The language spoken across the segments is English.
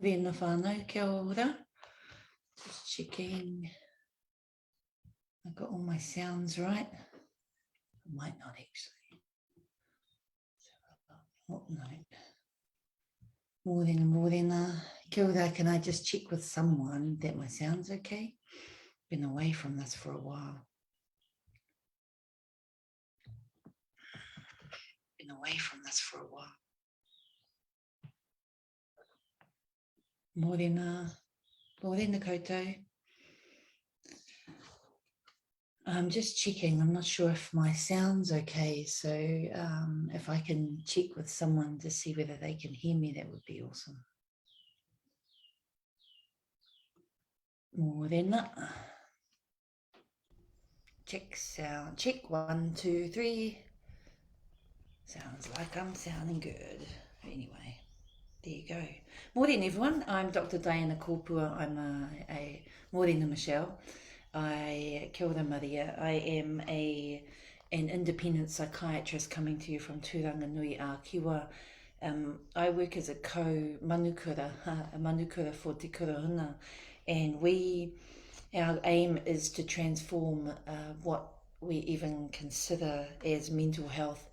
Tēnā whānau, kia ora. Just checking. I've got all my sounds right. I might not actually. Oh, no. Mōrena. Kia ora, can I just check with someone that my sound's okay? Been away from this for a while. Mōrena koutou. I'm just checking. I'm not sure if my sound's okay. So if I can check with someone to see whether they can hear me, that would be awesome. Mōrena. Check sound. Check 1, 2, 3. Sounds like I'm sounding good. Anyway, there you go. Mōrena everyone. I'm Dr. Diana Kopua. I'm a Mōrena Michelle. Kia ora Maria. I am an independent psychiatrist coming to you from Tūranganui Ākiwa. I work as a manukura for Te Kurahunga, and our aim is to transform what we even consider as mental health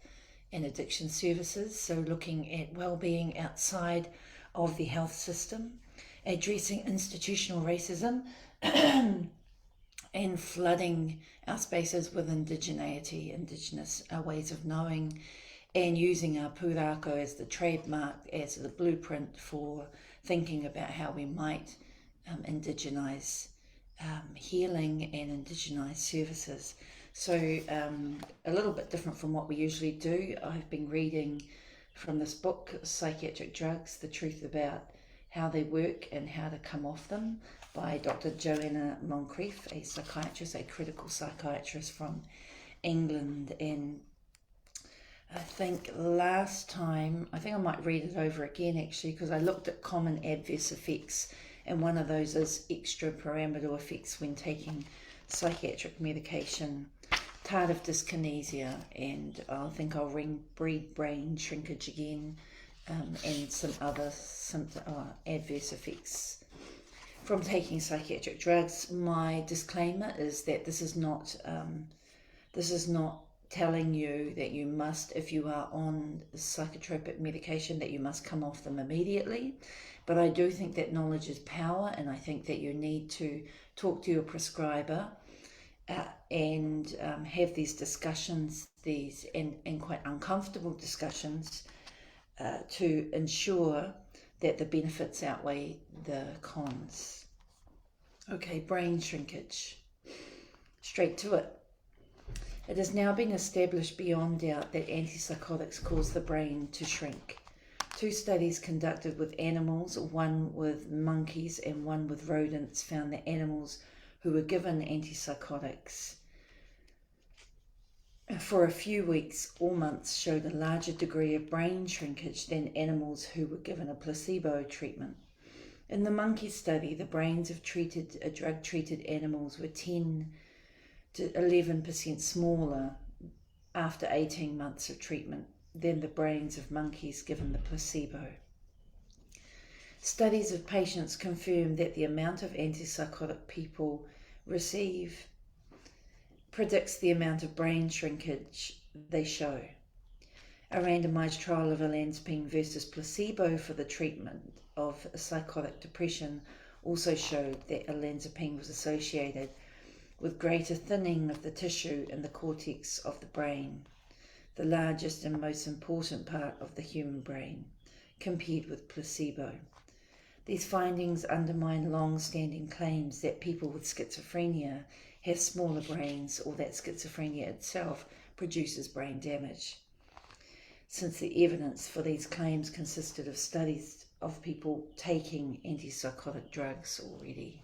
and addiction services, so looking at well-being outside of the health system, addressing institutional racism and flooding our spaces with indigeneity, indigenous ways of knowing, and using our pūrākau as the trademark, as the blueprint for thinking about how we might indigenize healing and indigenize services. So a little bit different from what we usually do. I've been reading from this book, Psychiatric Drugs, The Truth About How They Work and How to Come Off Them, by Dr. Joanna Moncrief, a psychiatrist, a critical psychiatrist from England. And I think last time, I think I might read it over again actually, because I looked at common adverse effects, and one of those is extrapyramidal effects when taking psychiatric medication, tardive dyskinesia, and I think I'll read brain shrinkage again, and some other adverse effects from taking psychiatric drugs. My disclaimer is that this is not telling you that you must, if you are on psychotropic medication, that you must come off them immediately. But I do think that knowledge is power, and I think that you need to talk to your prescriber and have these discussions, and quite uncomfortable discussions, to ensure that the benefits outweigh the cons. Okay, brain shrinkage. Straight to it. It has now been established beyond doubt that antipsychotics cause the brain to shrink. 2 studies conducted with animals, one with monkeys and one with rodents, found that animals who were given antipsychotics for a few weeks or months showed a larger degree of brain shrinkage than animals who were given a placebo treatment. In the monkey study, the brains of drug-treated animals were 10 to 11% smaller after 18 months of treatment than the brains of monkeys given the placebo. Studies of patients confirm that the amount of antipsychotic people receive predicts the amount of brain shrinkage they show. A randomized trial of olanzapine versus placebo for the treatment of psychotic depression also showed that olanzapine was associated with greater thinning of the tissue in the cortex of the brain, the largest and most important part of the human brain, compared with placebo. These findings undermine long-standing claims that people with schizophrenia have smaller brains, or that schizophrenia itself produces brain damage, since the evidence for these claims consisted of studies of people taking antipsychotic drugs already.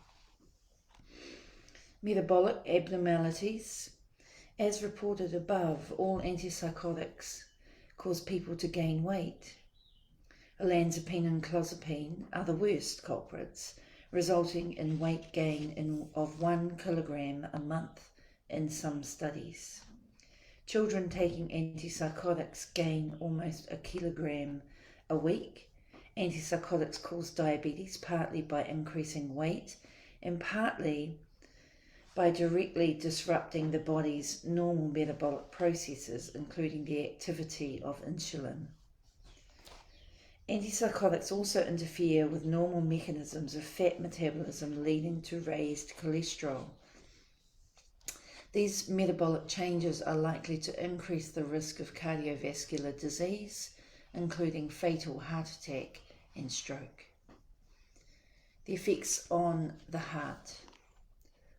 Metabolic abnormalities. As reported above, all antipsychotics cause people to gain weight. Olanzapine and clozapine are the worst culprits, resulting in weight gain of 1 kilogram a month in some studies. Children taking antipsychotics gain almost a kilogram a week, Antipsychotics cause diabetes partly by increasing weight and partly by directly disrupting the body's normal metabolic processes, including the activity of insulin. Antipsychotics also interfere with normal mechanisms of fat metabolism, leading to raised cholesterol. These metabolic changes are likely to increase the risk of cardiovascular disease, including fatal heart attack and stroke. The effects on the heart.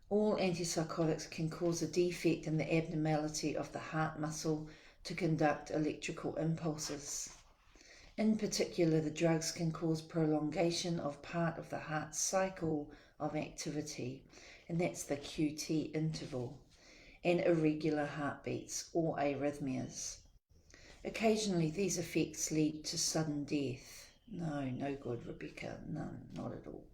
All antipsychotics can cause a defect in the abnormality of the heart muscle to conduct electrical impulses. In particular, the drugs can cause prolongation of part of the heart's cycle of activity, and that's the QT interval, and irregular heartbeats or arrhythmias. Occasionally, these effects lead to sudden death. No good, Rebecca. None, not at all.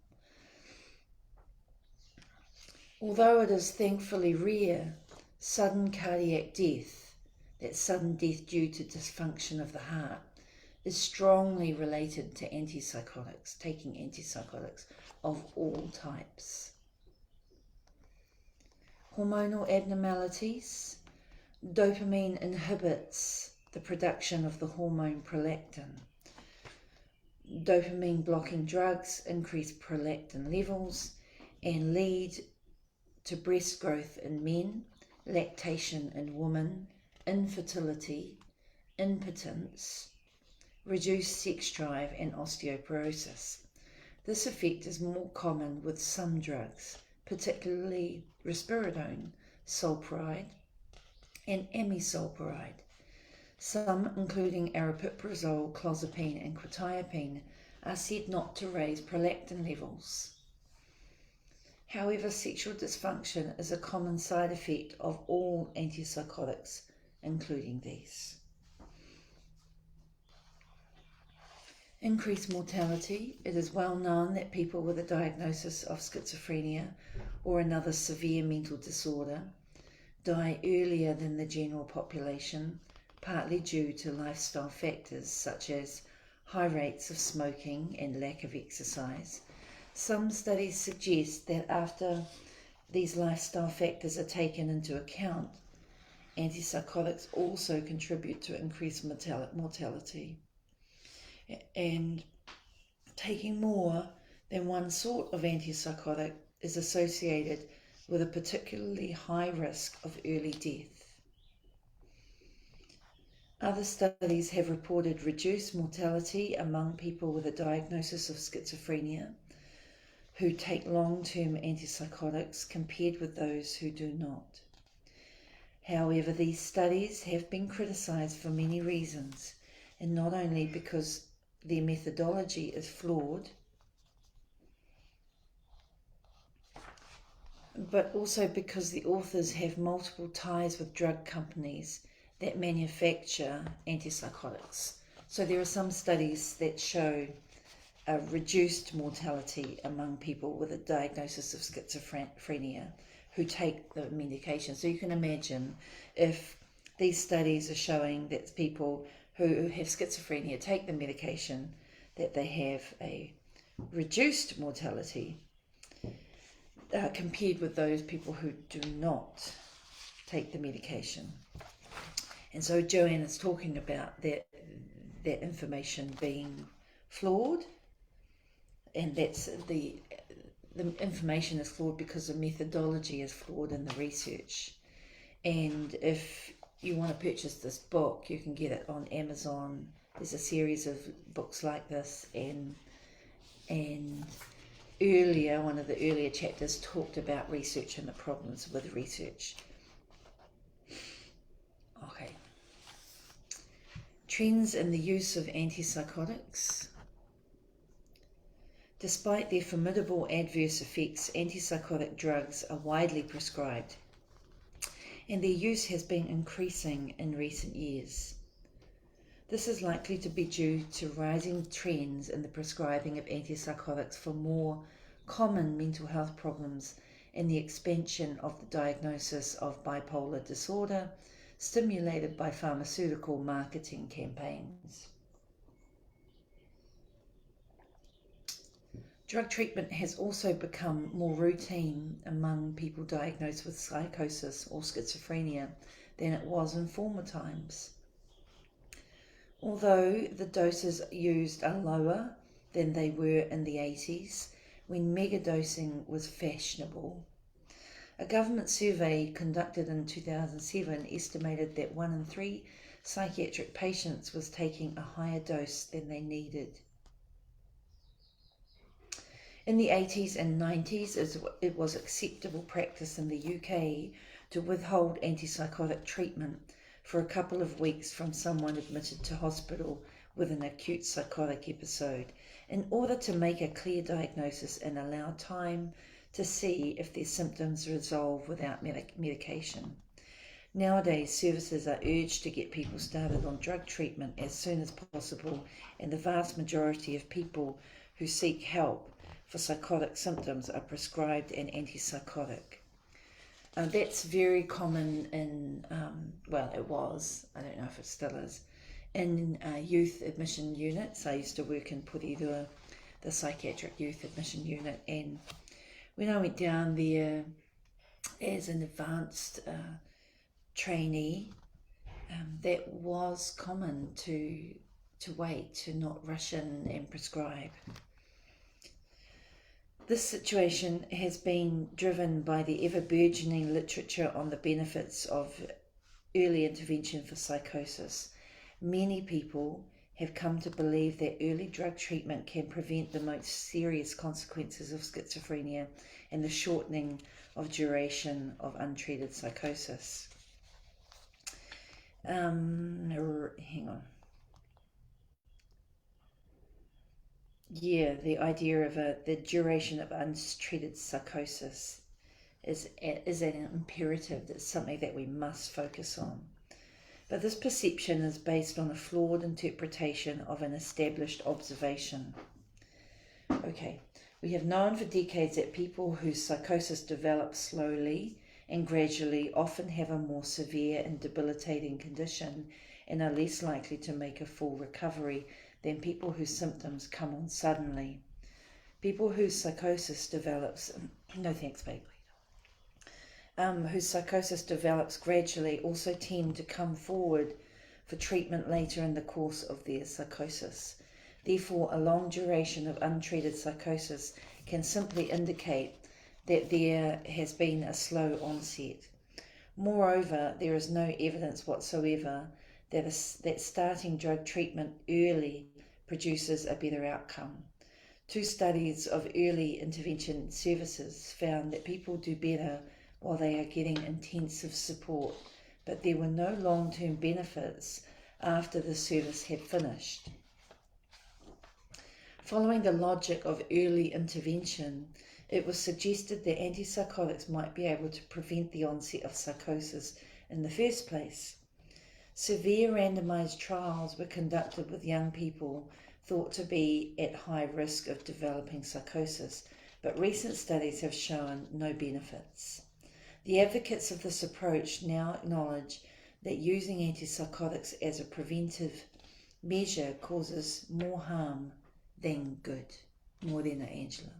Although it is thankfully rare, sudden cardiac death, that sudden death due to dysfunction of the heart, is strongly related to antipsychotics, taking antipsychotics of all types. Hormonal abnormalities. Dopamine inhibits the production of the hormone prolactin. Dopamine blocking drugs increase prolactin levels and lead to breast growth in men, lactation in women, infertility, impotence, reduced sex drive, and osteoporosis. This effect is more common with some drugs, particularly risperidone, sulpiride, and amisulpiride. Some, including aripiprazole, clozapine, and quetiapine, are said not to raise prolactin levels. However, sexual dysfunction is a common side effect of all antipsychotics, including these. Increased mortality. It is well known that people with a diagnosis of schizophrenia or another severe mental disorder die earlier than the general population, partly due to lifestyle factors such as high rates of smoking and lack of exercise. Some studies suggest that after these lifestyle factors are taken into account, antipsychotics also contribute to increased mortality. And taking more than one sort of antipsychotic is associated with a particularly high risk of early death. Other studies have reported reduced mortality among people with a diagnosis of schizophrenia who take long-term antipsychotics compared with those who do not. However, these studies have been criticised for many reasons, and not only because their methodology is flawed, but also because the authors have multiple ties with drug companies that manufacture antipsychotics. So there are some studies that show a reduced mortality among people with a diagnosis of schizophrenia who take the medication. So you can imagine if these studies are showing that people who have schizophrenia take the medication, that they have a reduced mortality compared with those people who do not take the medication. And so Joanne is talking about that information being flawed, and that's the information is flawed because the methodology is flawed in the research. And if you want to purchase this book, you can get it on Amazon. There's a series of books like this, and earlier, one of the earlier chapters talked about research and the problems with research. Okay. Trends in the use of antipsychotics. Despite their formidable adverse effects, antipsychotic drugs are widely prescribed, and their use has been increasing in recent years. This is likely to be due to rising trends in the prescribing of antipsychotics for more common mental health problems and the expansion of the diagnosis of bipolar disorder, stimulated by pharmaceutical marketing campaigns. Drug treatment has also become more routine among people diagnosed with psychosis or schizophrenia than it was in former times. Although the doses used are lower than they were in the 80s, when megadosing was fashionable. A government survey conducted in 2007 estimated that 1 in 3 psychiatric patients was taking a higher dose than they needed. In the 80s and 90s, it was acceptable practice in the UK to withhold antipsychotic treatment for a couple of weeks from someone admitted to hospital with an acute psychotic episode in order to make a clear diagnosis and allow time to see if their symptoms resolve without medication. Nowadays, services are urged to get people started on drug treatment as soon as possible, and the vast majority of people who seek help for psychotic symptoms are prescribed an antipsychotic. That's very common in, it was, I don't know if it still is, in youth admission units. I used to work in Porirua, the psychiatric youth admission unit, and when I went down there as an advanced trainee, that was common to wait, to not rush in and prescribe. This situation has been driven by the ever-burgeoning literature on the benefits of early intervention for psychosis. Many people have come to believe that early drug treatment can prevent the most serious consequences of schizophrenia and the shortening of duration of untreated psychosis. Hang on. Yeah, the idea of the duration of untreated psychosis is an imperative. That's something that we must focus on. But this perception is based on a flawed interpretation of an established observation. Okay, we have known for decades that people whose psychosis develops slowly and gradually often have a more severe and debilitating condition and are less likely to make a full recovery than people whose symptoms come on suddenly. People whose psychosis develops, whose psychosis develops gradually also tend to come forward for treatment later in the course of their psychosis. Therefore, a long duration of untreated psychosis can simply indicate that there has been a slow onset. Moreover, there is no evidence whatsoever that starting drug treatment early produces a better outcome. 2 studies of early intervention services found that people do better while they are getting intensive support, but there were no long-term benefits after the service had finished. Following the logic of early intervention, it was suggested that antipsychotics might be able to prevent the onset of psychosis in the first place. Severe randomized trials were conducted with young people thought to be at high risk of developing psychosis, but recent studies have shown no benefits. The advocates of this approach now acknowledge that using antipsychotics as a preventive measure causes more harm than good. Morena Angela.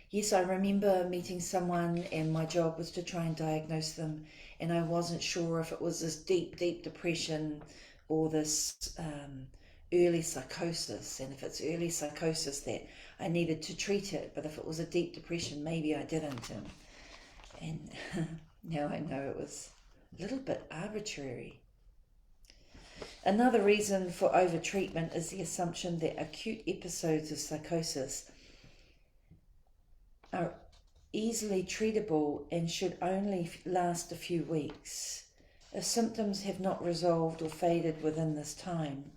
Yes, I remember meeting someone and my job was to try and diagnose them, and I wasn't sure if it was this deep depression or this early psychosis, and if it's early psychosis that I needed to treat it, but if it was a deep depression maybe I didn't, and now I know it was a little bit arbitrary. Another reason for over-treatment is the assumption that acute episodes of psychosis are easily treatable and should only last a few weeks. If symptoms have not resolved or faded within this time,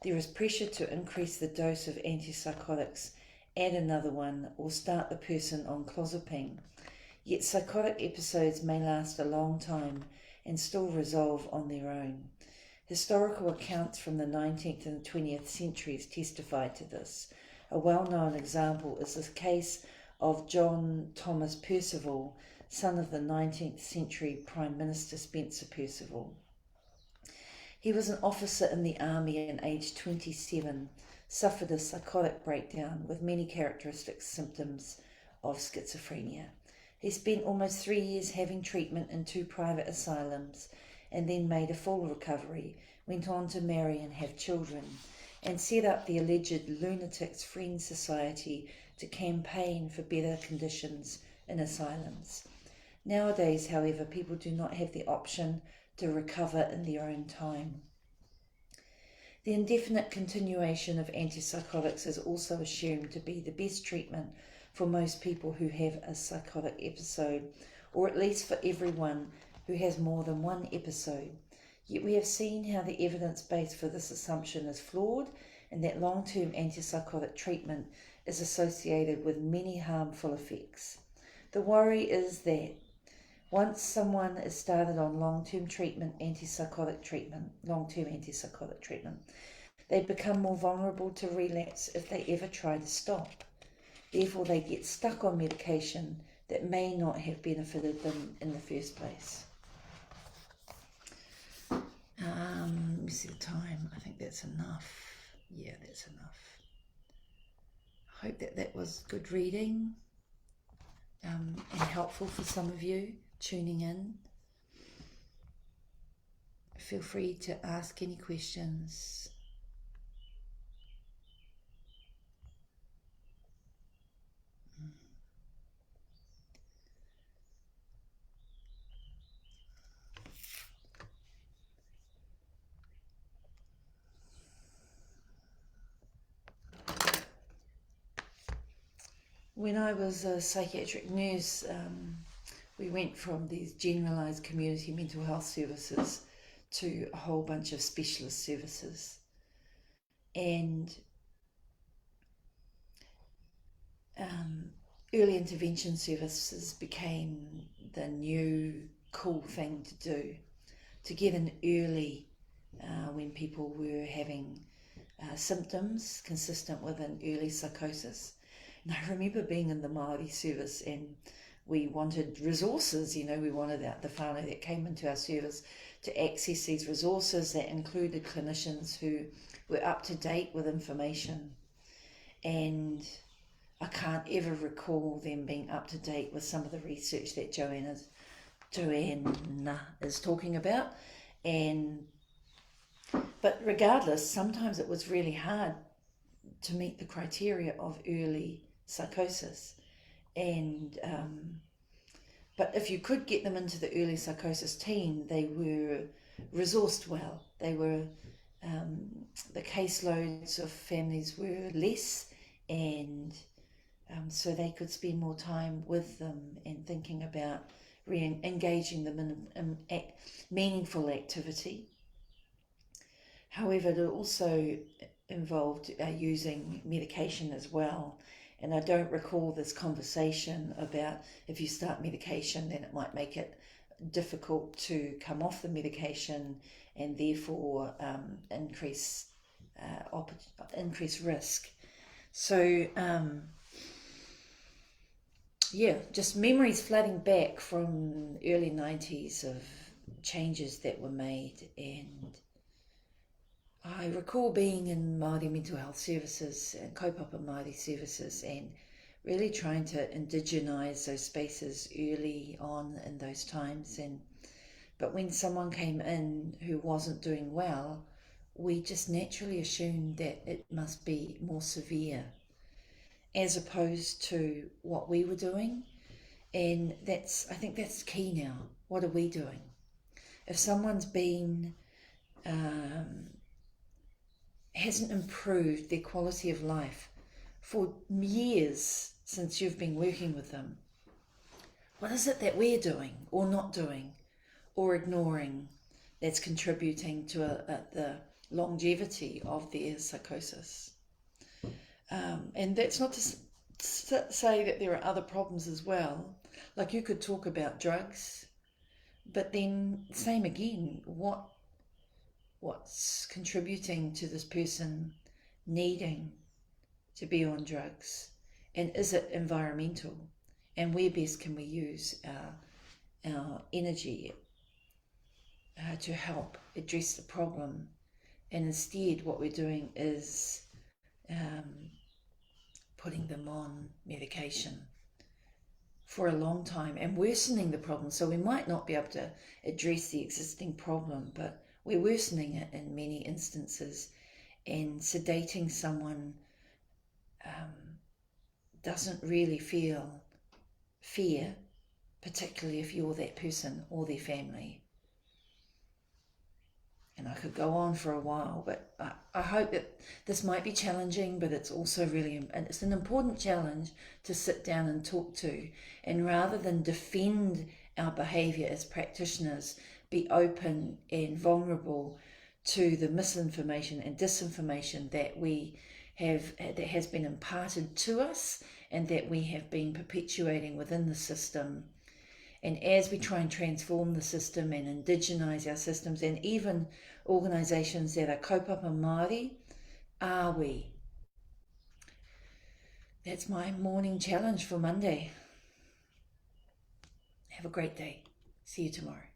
there is pressure to increase the dose of antipsychotics, add another one, or start the person on clozapine. Yet psychotic episodes may last a long time and still resolve on their own. Historical accounts from the 19th and 20th centuries testify to this. A well-known example is the case of John Thomas Percival, son of the 19th century Prime Minister Spencer Perceval. He was an officer in the army and aged 27, suffered a psychotic breakdown with many characteristic symptoms of schizophrenia. He spent almost 3 years having treatment in 2 private asylums and then made a full recovery, went on to marry and have children, and set up the alleged Lunatics Friends Society to campaign for better conditions in asylums. Nowadays, however, people do not have the option to recover in their own time. The indefinite continuation of antipsychotics is also assumed to be the best treatment for most people who have a psychotic episode, or at least for everyone who has more than one episode. Yet we have seen how the evidence base for this assumption is flawed, and that long-term antipsychotic treatment is associated with many harmful effects. The worry is that once someone is started on long-term antipsychotic treatment, they become more vulnerable to relapse if they ever try to stop. Therefore, they get stuck on medication that may not have benefited them in the first place. Let me see the time. I think that's enough. Yeah, that's enough. I hope that was good reading and helpful for some of you tuning in. Feel free to ask any questions. When I was a psychiatric nurse, we went from these generalised community mental health services to a whole bunch of specialist services. And early intervention services became the new cool thing to do, to get in early when people were having symptoms consistent with an early psychosis. And I remember being in the Mahi service and we wanted resources, we wanted the whānau that came into our service to access these resources that included clinicians who were up to date with information. And I can't ever recall them being up to date with some of the research that Joanna is talking about. But regardless, sometimes it was really hard to meet the criteria of early psychosis. But if you could get them into the early psychosis team, they were resourced well. They were the caseloads of families were less, and so they could spend more time with them and thinking about engaging them in meaningful activity. However, it also involved using medication as well. And I don't recall this conversation about if you start medication, then it might make it difficult to come off the medication and therefore increase risk. So, just memories flooding back from early 90s of changes that were made. And I recall being in Māori mental health services and kaupapa Māori services and really trying to indigenize those spaces early on in those times. But when someone came in who wasn't doing well, we just naturally assumed that it must be more severe as opposed to what we were doing. And I think that's key now. What are we doing? If someone's been hasn't improved their quality of life for years since you've been working with them, what is it that we're doing or not doing or ignoring that's contributing to the longevity of their psychosis? And that's not to say that there are other problems as well. Like you could talk about drugs, but then same again, what's contributing to this person needing to be on drugs, and is it environmental, and where best can we use our energy to help address the problem. And instead what we're doing is putting them on medication for a long time and worsening the problem. So we might not be able to address the existing problem, but we're worsening it in many instances. And sedating someone doesn't really feel fear, particularly if you're that person or their family. And I could go on for a while, but I hope that this might be challenging, but it's also it's an important challenge to sit down and talk to. And rather than defend our behaviour as practitioners, be open and vulnerable to the misinformation and disinformation that that has been imparted to us and that we have been perpetuating within the system. And as we try and transform the system and indigenise our systems, and even organisations that are kaupapa Māori, are we? That's my morning challenge for Monday. Have a great day. See you tomorrow.